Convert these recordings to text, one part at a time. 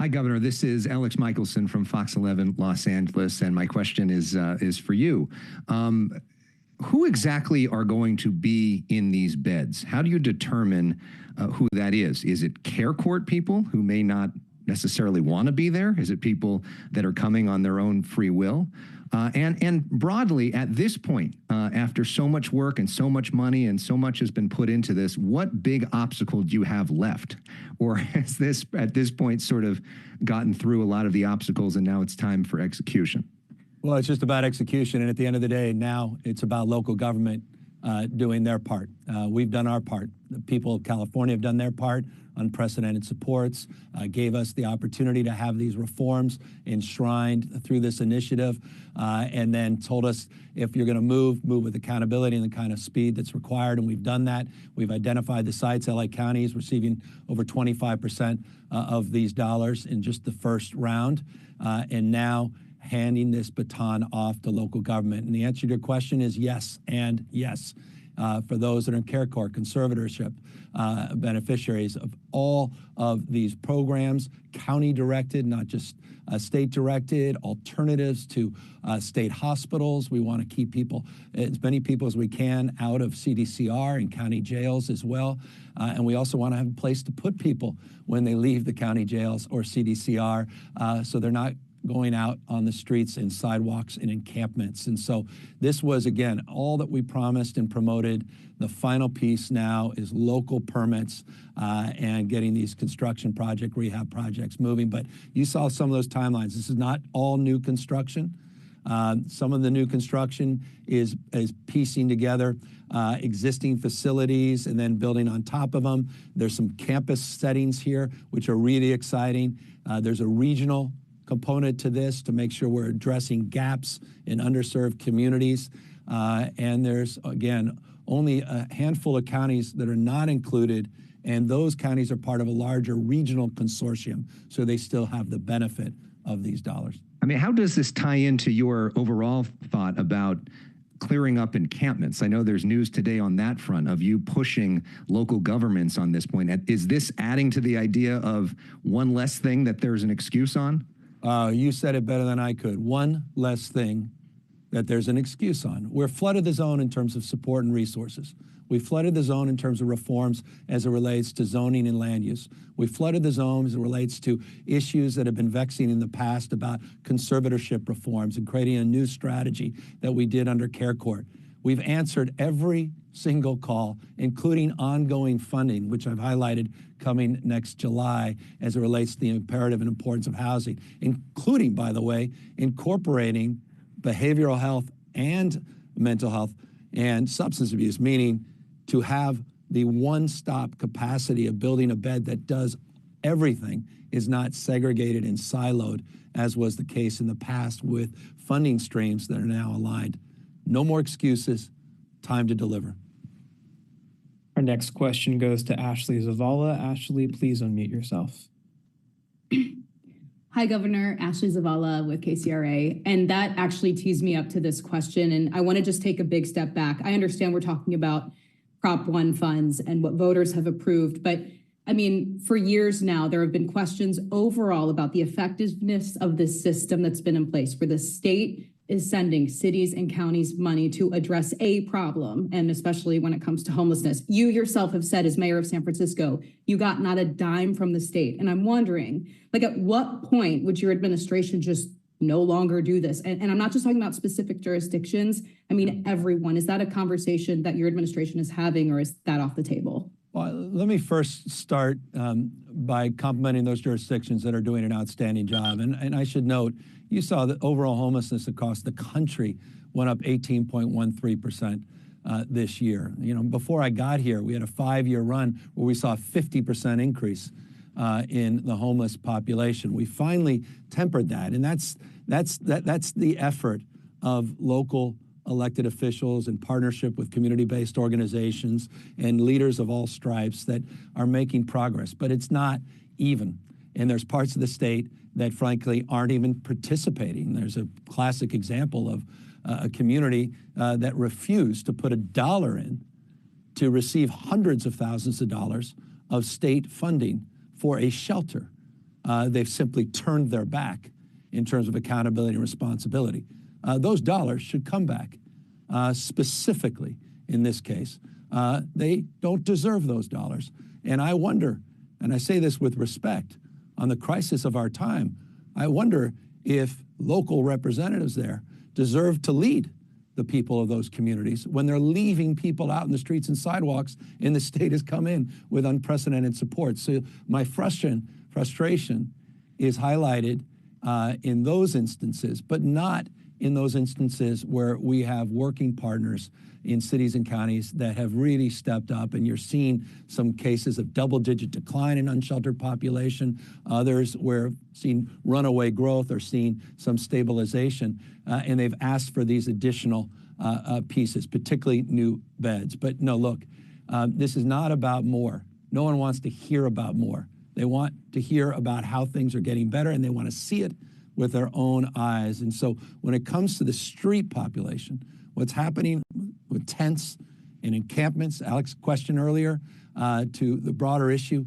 Hi, Governor. This is Alex Michelson from Fox 11 Los Angeles, and my question is for you. Who exactly are going to be in these beds? How do you determine who that is? Is it care court people who may not necessarily want to be there? Is it people that are coming on their own free will? And broadly, at this point, after so much work and so much money and so much has been put into this, what big obstacle do you have left? Or has this, at this point, sort of gotten through a lot of the obstacles and now it's time for execution? Well, it's just about execution. And at the end of the day, now it's about local government doing their part. We've done our part. The people of California have done their part. Unprecedented supports, gave us the opportunity to have these reforms enshrined through this initiative, and then told us if you're going to move with accountability and the kind of speed that's required, and we've done that. We've identified the sites. LA County is receiving over 25% of these dollars in just the first round, and now handing this baton off to local government. And the answer to your question is yes and yes. For those that are in care court, conservatorship, beneficiaries of all of these programs, county directed, not just state directed, alternatives to state hospitals. We want to keep people, as many people as we can, out of CDCR and county jails as well. And we also want to have a place to put people when they leave the county jails or CDCR, so they're not going out on the streets and sidewalks and encampments. And so this was, again, all that we promised and promoted. The final piece now is local permits and getting these construction project, rehab projects moving. But you saw some of those timelines. This is not all new construction. Some of the new construction is piecing together existing facilities and then building on top of them. There's some campus settings here, which are really exciting. There's a regional component to this to make sure we're addressing gaps in underserved communities. And there's, again, only a handful of counties that are not included, and those counties are part of a larger regional consortium, so they still have the benefit of these dollars. I mean, how does this tie into your overall thought about clearing up encampments? I know there's news today on that front of you pushing local governments on this point. Is this adding to the idea of one less thing that there's an excuse on? You said it better than I could. One less thing that there's an excuse on. We're flooded the zone in terms of support and resources. We flooded the zone in terms of reforms as it relates to zoning and land use. We flooded the zone as it relates to issues that have been vexing in the past about conservatorship reforms and creating a new strategy that we did under care court. We've answered every single call, including ongoing funding, which I've highlighted coming next July as it relates to the imperative and importance of housing, including, by the way, incorporating behavioral health and mental health and substance abuse, meaning to have the one-stop capacity of building a bed that does everything, is not segregated and siloed, as was the case in the past with funding streams that are now aligned. No more excuses, time to deliver. Our next question goes to Ashley Zavala. Ashley, please unmute yourself. Hi, Governor. Ashley Zavala with KCRA. And that actually tees me up to this question. And I want to just take a big step back. I understand we're talking about Prop 1 funds and what voters have approved. But I mean, for years now, there have been questions overall about the effectiveness of this system that's been in place, where the state is sending cities and counties money to address a problem, and especially when it comes to homelessness. You yourself have said, as mayor of San Francisco, you got not a dime from the state. And I'm wondering, like, at what point would your administration just no longer do this? And I'm not just talking about specific jurisdictions. I mean, everyone. Is that a conversation that your administration is having, or is that off the table? Well, let me first start by complimenting those jurisdictions that are doing an outstanding job. And I should note, you saw that overall homelessness across the country went up 18.13% this year. You know, before I got here, we had a 5-year run where we saw a 50% increase in the homeless population. We finally tempered that, and that's the effort of local elected officials in partnership with community-based organizations and leaders of all stripes that are making progress. But it's not even, and there's parts of the state that frankly aren't even participating. There's a classic example of a community that refused to put $1 in to receive hundreds of thousands of dollars of state funding for a shelter. they've simply turned their back in terms of accountability and responsibility. Those dollars should come back. Specifically, in this case, they don't deserve those dollars. And I wonder, and I say this with respect, on the crisis of our time, I wonder if local representatives there deserve to lead the people of those communities when they're leaving people out in the streets and sidewalks, and the state has come in with unprecedented support. So my frustration is highlighted in those instances, but not in those instances where we have working partners in cities and counties that have really stepped up, and you're seeing some cases of double-digit decline in unsheltered population, others where seeing runaway growth or seeing some stabilization, and they've asked for these additional pieces, particularly new beds. But no, look, this is not about more. No one wants to hear about more. They want to hear about how things are getting better, and they want to see it with their own eyes. And so when it comes to the street population, what's happening with tents and encampments, Alex's question earlier, to the broader issue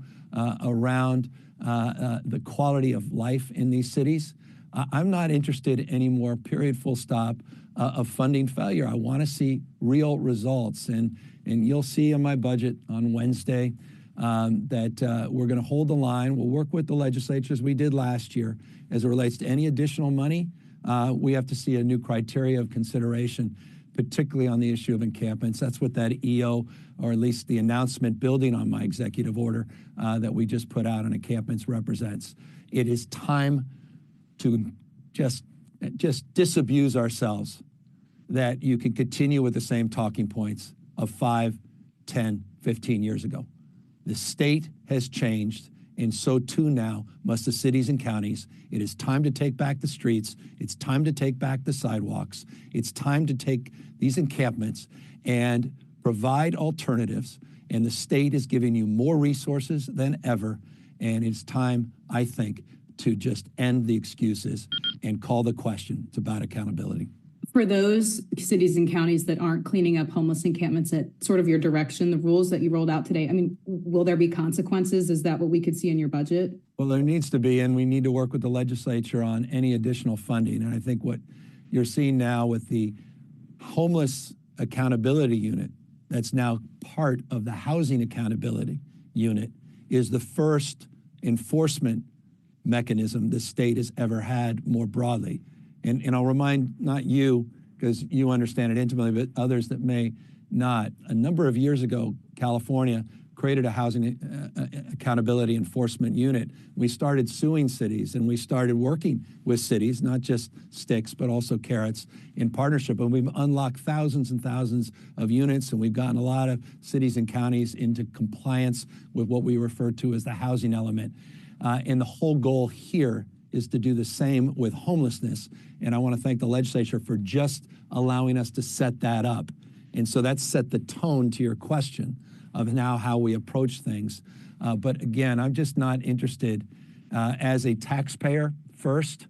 around the quality of life in these cities, I'm not interested anymore, period, full stop, of funding failure. I want to see real results. And you'll see in my budget on Wednesday that we're going to hold the line. We'll work with the legislature as we did last year. As it relates to any additional money, we have to see a new criteria of consideration, particularly on the issue of encampments. That's what that EO, or at least the announcement building on my executive order that we just put out on encampments represents. It is time to just disabuse ourselves that you can continue with the same talking points of 5, 10, 15 years ago. The state has changed, and so too now must the cities and counties. It is time to take back the streets. It's time to take back the sidewalks. It's time to take these encampments and provide alternatives. And the state is giving you more resources than ever. And it's time, I think, to just end the excuses and call the question. It's about accountability. For those cities and counties that aren't cleaning up homeless encampments at sort of your direction, the rules that you rolled out today, I mean, will there be consequences? Is that what we could see in your budget? Well, there needs to be, and we need to work with the legislature on any additional funding. And I think what you're seeing now with the homeless accountability unit, that's now part of the housing accountability unit, is the first enforcement mechanism the state has ever had more broadly. And I'll remind not you, because you understand it intimately, but others that may not. A number of years ago, California created a housing accountability enforcement unit. We started suing cities, and we started working with cities, not just sticks, but also carrots, in partnership. And we've unlocked thousands and thousands of units, and we've gotten a lot of cities and counties into compliance with what we refer to as the housing element. And the whole goal here is to do the same with homelessness. And I want to thank the legislature for just allowing us to set that up. And so that set the tone to your question of now how we approach things. But again, I'm just not interested as a taxpayer first,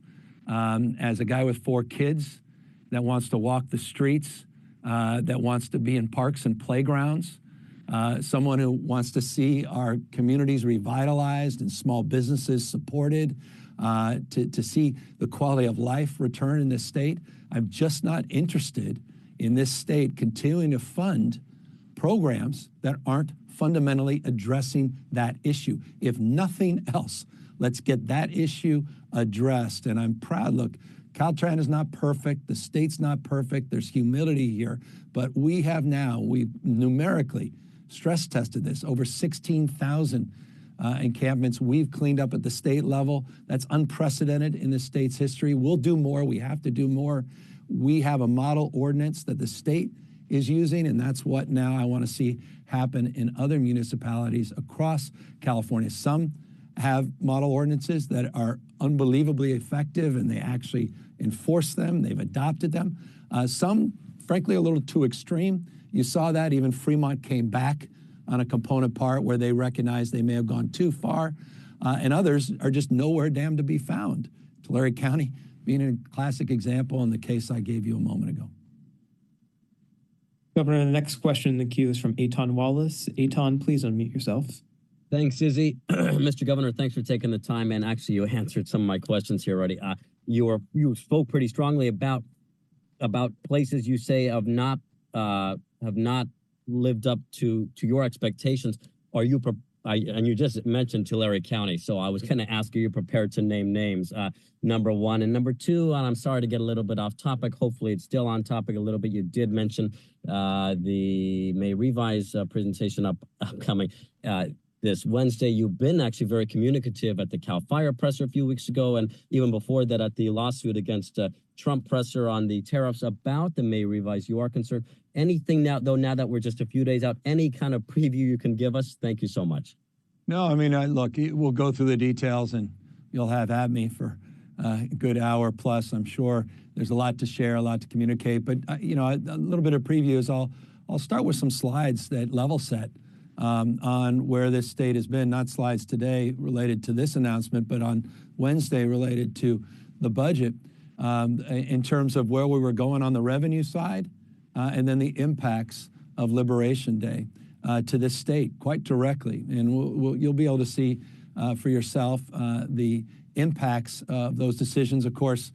as a guy with 4 kids that wants to walk the streets, that wants to be in parks and playgrounds, someone who wants to see our communities revitalized and small businesses supported, to see the quality of life return in this state. I'm just not interested in this state continuing to fund programs that aren't fundamentally addressing that issue. If nothing else, let's get that issue addressed. And I'm proud, look, Caltrans is not perfect, the state's not perfect, there's humility here, but we've numerically stress tested this, over 16,000 encampments we've cleaned up at the state level. That's unprecedented in the state's history. We'll do more. We have to do more. We have a model ordinance that the state is using, and that's what now I want to see happen in other municipalities across California. Some have model ordinances that are unbelievably effective, and they actually enforce them. They've adopted them. Some, frankly, a little too extreme. You saw that even Fremont came back on a component part where they recognized they may have gone too far, and others are just nowhere damn to be found. Tulare County being a classic example in the case I gave you a moment ago. Governor, the next question in the queue is from Aton Wallace. Aton, please unmute yourself. Thanks, Izzy. Mr. Governor, thanks for taking the time. And actually, you answered some of my questions here already. You spoke pretty strongly about places you say have not lived up to your expectations. Are you and you just mentioned Tulare County, so I was going to ask, are you prepared to name names? Number one. And number two, and I'm sorry to get a little bit off topic. Hopefully it's still on topic a little bit. You did mention the May Revise presentation upcoming this Wednesday. You've been actually very communicative at the Cal Fire presser a few weeks ago, and even before that at the lawsuit against Trump presser on the tariffs about the May Revise. You are concerned. Anything now, though, now that we're just a few days out, any kind of preview you can give us? Thank you so much. No, I mean, look, we'll go through the details, and you'll have at me for a good hour plus. I'm sure there's a lot to share, a lot to communicate. But you know, a little bit of previews. I'll start with some slides that level set on where this state has been. Not slides today related to this announcement, but on Wednesday related to the budget in terms of where we were going on the revenue side, and then the impacts of Liberation Day to this state quite directly. And you'll be able to see for yourself the impacts of those decisions. Of course,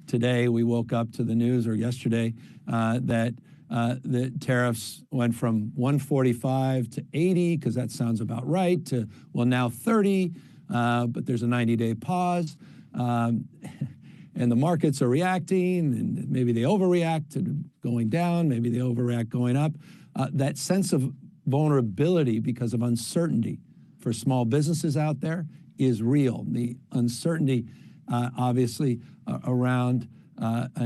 today we woke up to the news, or yesterday, that the tariffs went from 145 to 80, because that sounds about right, to, well, now 30, but there's a 90-day pause. And the markets are reacting, and maybe they overreact to going down, maybe they overreact going up. That sense of vulnerability because of uncertainty for small businesses out there is real. The uncertainty, obviously, around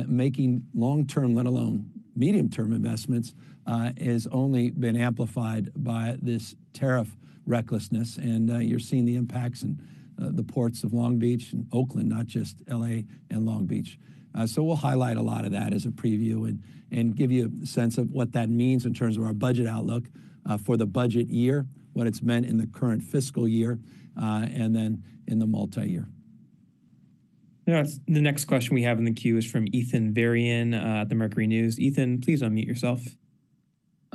making long-term, let alone medium-term investments, has only been amplified by this tariff recklessness. And you're seeing the impacts in the ports of Long Beach and Oakland, not just LA and Long Beach. So we'll highlight a lot of that as a preview and give you a sense of what that means in terms of our budget outlook for the budget year, what it's meant in the current fiscal year, and then in the multi-year. Yeah, the next question we have in the queue is from Ethan Varian at the Mercury News. Ethan, please unmute yourself.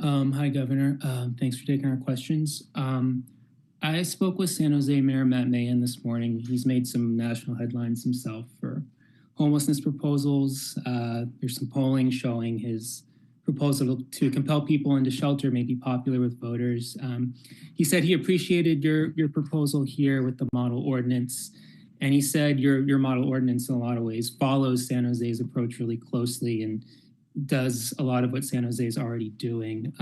Hi, Governor. Thanks for taking our questions. I spoke with San Jose Mayor Matt Mahan this morning. He's made some national headlines himself for homelessness proposals. There's some polling showing his proposal to compel people into shelter may be popular with voters. He said he appreciated your proposal here with the model ordinance. And he said your model ordinance in a lot of ways follows San Jose's approach really closely and does a lot of what San Jose is already doing.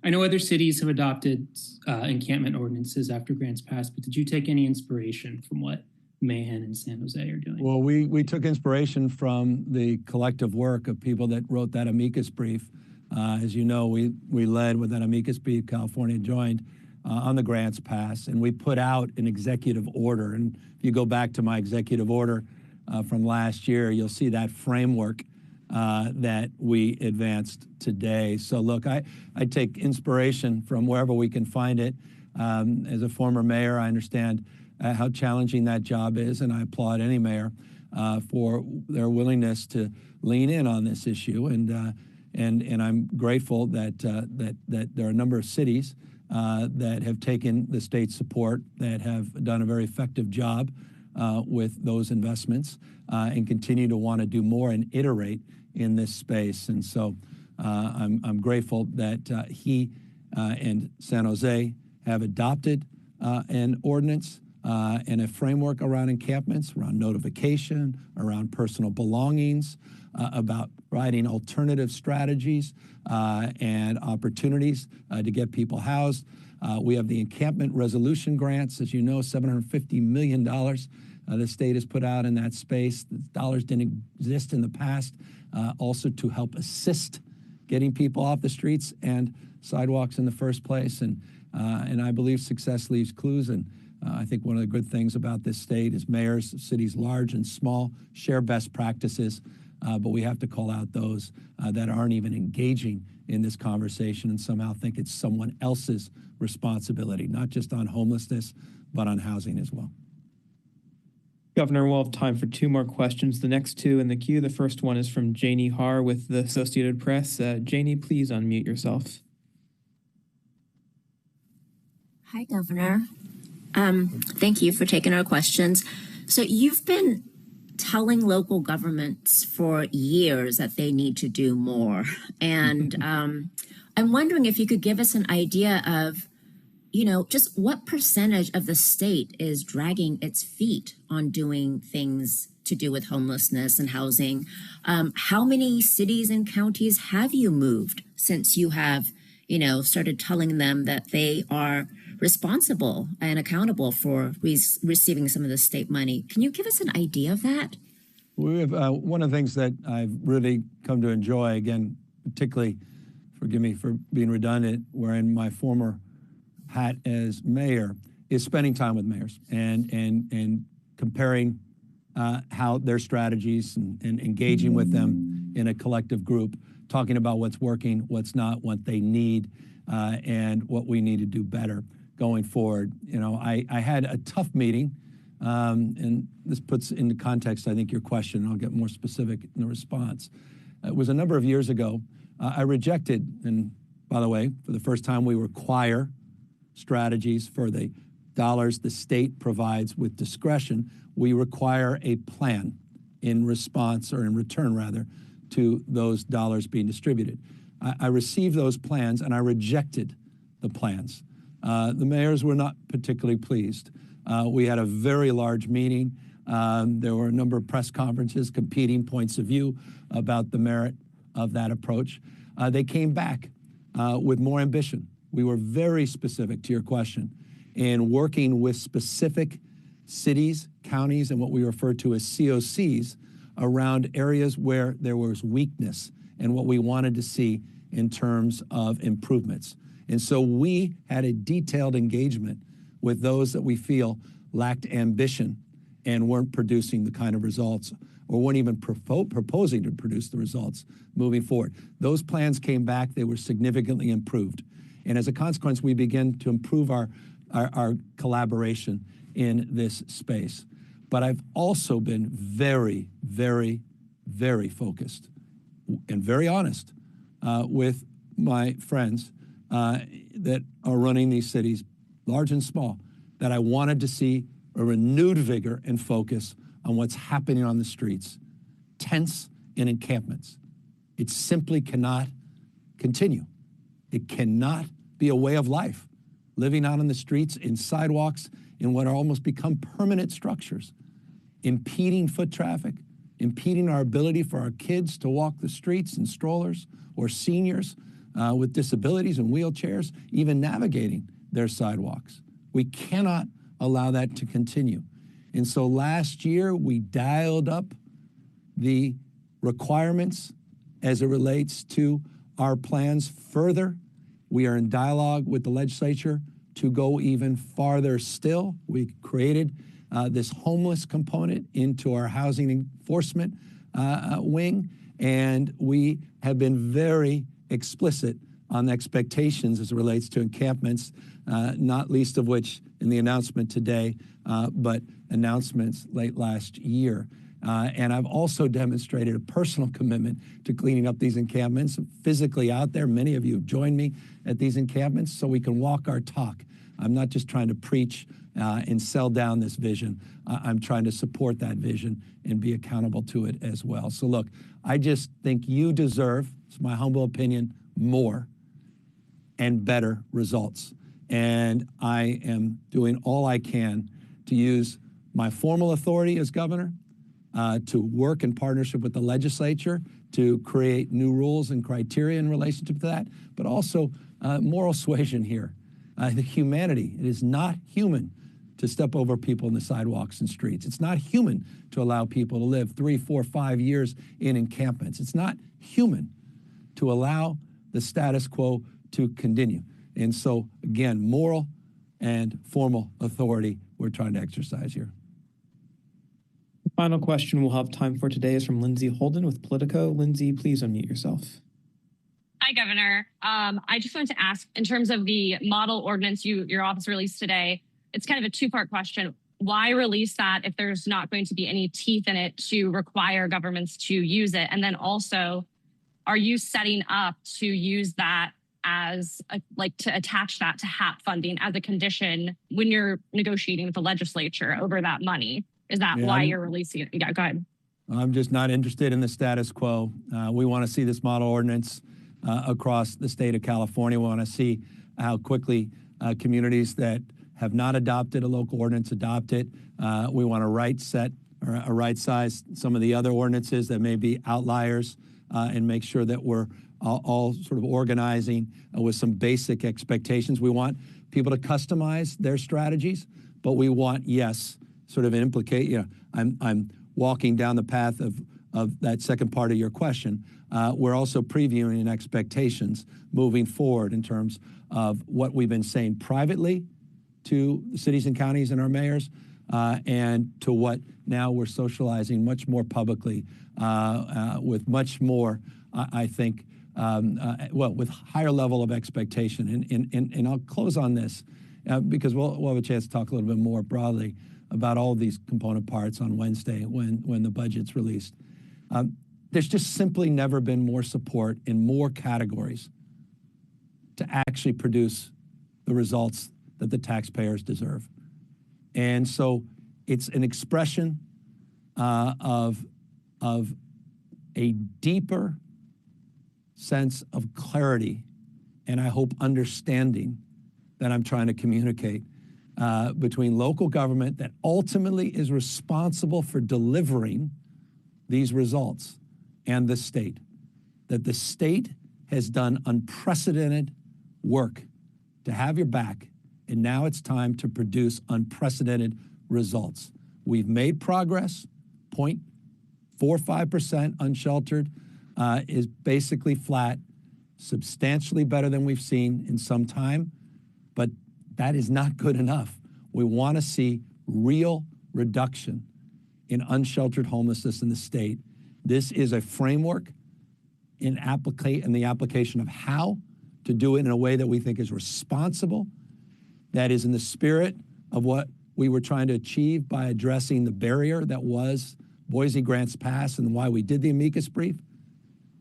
I know other cities have adopted encampment ordinances after grants passed, but did you take any inspiration from what Mahan and San Jose are doing? Well, we took inspiration from the collective work of people that wrote that amicus brief. As you know, we led with that amicus brief. California joined on the grants pass, and we put out an executive order. And if you go back to my executive order from last year, you'll see that framework that we advanced today. So look, I take inspiration from wherever we can find it. As a former mayor, I understand how challenging that job is, and I applaud any mayor for their willingness to lean in on this issue. And I'm grateful that there are a number of cities that have taken the state's support, that have done a very effective job with those investments, and continue to want to do more and iterate in this space. And so I'm grateful that he and San Jose have adopted an ordinance and a framework around encampments, around notification, around personal belongings, about providing alternative strategies and opportunities to get people housed. We have the encampment resolution grants, as you know, $750 million the state has put out in that space. The dollars didn't exist in the past, also to help assist getting people off the streets and sidewalks in the first place. And I believe success leaves clues. And I think one of the good things about this state is mayors, cities large and small, share best practices. But we have to call out those that aren't even engaging in this conversation and somehow think it's someone else's responsibility, not just on homelessness, but on housing as well. Governor, we'll have time for two more questions. The next two in the queue. The first one is from Janie Har with the Associated Press. Janie, please unmute yourself. Hi, Governor. Thank you for taking our questions. So you've been telling local governments for years that they need to do more. And I'm wondering if you could give us an idea of, just what percentage of the state is dragging its feet on doing things to do with homelessness and housing. How many cities and counties have you moved since you have, started telling them that they are responsible and accountable for receiving some of the state money? Can you give us an idea of that? We have one of the things that I've really come to enjoy, again, particularly, forgive me for being redundant, wearing my former hat as mayor, is spending time with mayors and comparing how their strategies and engaging with them in a collective group, talking about what's working, what's not, what they need, and what we need to do better going forward. I had a tough meeting, and this puts into context, I think, your question, and I'll get more specific in the response. It was a number of years ago. I rejected, and by the way, for the first time, we require strategies for the dollars the state provides with discretion. We require a plan in response, or in return rather, to those dollars being distributed. I received those plans and I rejected the plans. The mayors were not particularly pleased. We had a very large meeting. There were a number of press conferences, competing points of view about the merit of that approach. They came back with more ambition. We were very specific to your question in working with specific cities, counties, and what we refer to as COCs around areas where there was weakness and what we wanted to see in terms of improvements. And so we had a detailed engagement with those that we feel lacked ambition and weren't producing the kind of results, or weren't even proposing to produce the results moving forward. Those plans came back, they were significantly improved. And as a consequence, we began to improve our collaboration in this space. But I've also been very, very, very focused and very honest with my friends that are running these cities, large and small, that I wanted to see a renewed vigor and focus on what's happening on the streets, tents and encampments. It simply cannot continue. It cannot be a way of life, living out on the streets, in sidewalks, in what are almost become permanent structures, impeding foot traffic, impeding our ability for our kids to walk the streets in strollers, or seniors with disabilities and wheelchairs, even navigating their sidewalks. We cannot allow that to continue. And so last year, we dialed up the requirements as it relates to our plans further. We are in dialogue with the legislature to go even farther still. We created this homeless component into our housing enforcement wing, and we have been very explicit on expectations as it relates to encampments, not least of which in the announcement today, but announcements late last year. And I've also demonstrated a personal commitment to cleaning up these encampments, physically out there. Many of you have joined me at these encampments so we can walk our talk. I'm not just trying to preach and sell down this vision. I'm trying to support that vision and be accountable to it as well. So look, I just think you deserve, it's my humble opinion, more and better results. And I am doing all I can to use my formal authority as governor to work in partnership with the legislature to create new rules and criteria in relationship to that, but also moral suasion here. The humanity, it is not human to step over people in the sidewalks and streets. It's not human to allow people to live 3, 4, 5 years in encampments. It's not human to allow the status quo to continue. And so, again, moral and formal authority we're trying to exercise here. The final question we'll have time for today is from Lindsay Holden with Politico. Lindsay, please unmute yourself. Hi, Governor. I just wanted to ask, in terms of the model ordinance your office released today, it's kind of a two-part question. Why release that if there's not going to be any teeth in it to require governments to use it? And then also, are you setting up to use that as to attach that to HAP funding as a condition when you're negotiating with the legislature over that money? Is that why you're releasing it? Yeah, go ahead. I'm just not interested in the status quo. We want to see this model ordinance across the state of California. We want to see how quickly communities that have not adopted a local ordinance adopt it. We want to right size some of the other ordinances that may be outliers and make sure that we're all sort of organizing with some basic expectations. We want people to customize their strategies, but we want, yes, sort of implicate, I'm walking down the path of that second part of your question. We're also previewing expectations moving forward in terms of what we've been saying privately to the cities and counties and our mayors, and to what now we're socializing much more publicly with much more, I think, with higher level of expectation. And I'll close on this because we'll have a chance to talk a little bit more broadly about all of these component parts on Wednesday when the budget's released. There's just simply never been more support in more categories to actually produce the results that the taxpayers deserve. And so it's an expression of a deeper sense of clarity and I hope understanding that I'm trying to communicate between local government that ultimately is responsible for delivering these results and the state. That the state has done unprecedented work to have your back, and now it's time to produce unprecedented results. We've made progress. 0.45% unsheltered is basically flat, substantially better than we've seen in some time, but that is not good enough. We want to see real reduction in unsheltered homelessness in the state. This is a framework in the application of how to do it in a way that we think is responsible, that is in the spirit of what we were trying to achieve by addressing the barrier that was Boise Grants Pass and why we did the amicus brief,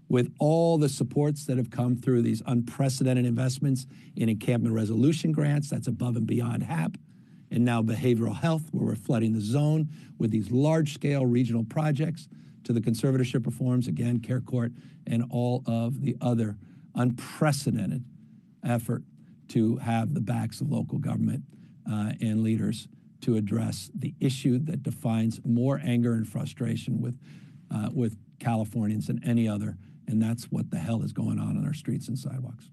with all the supports that have come through these unprecedented investments in encampment resolution grants, that's above and beyond HAP, and now behavioral health, where we're flooding the zone with these large-scale regional projects, to the conservatorship reforms, again, care court, and all of the other unprecedented effort to have the backs of local government and leaders to address the issue that defines more anger and frustration with Californians than any other, and that's what the hell is going on our streets and sidewalks.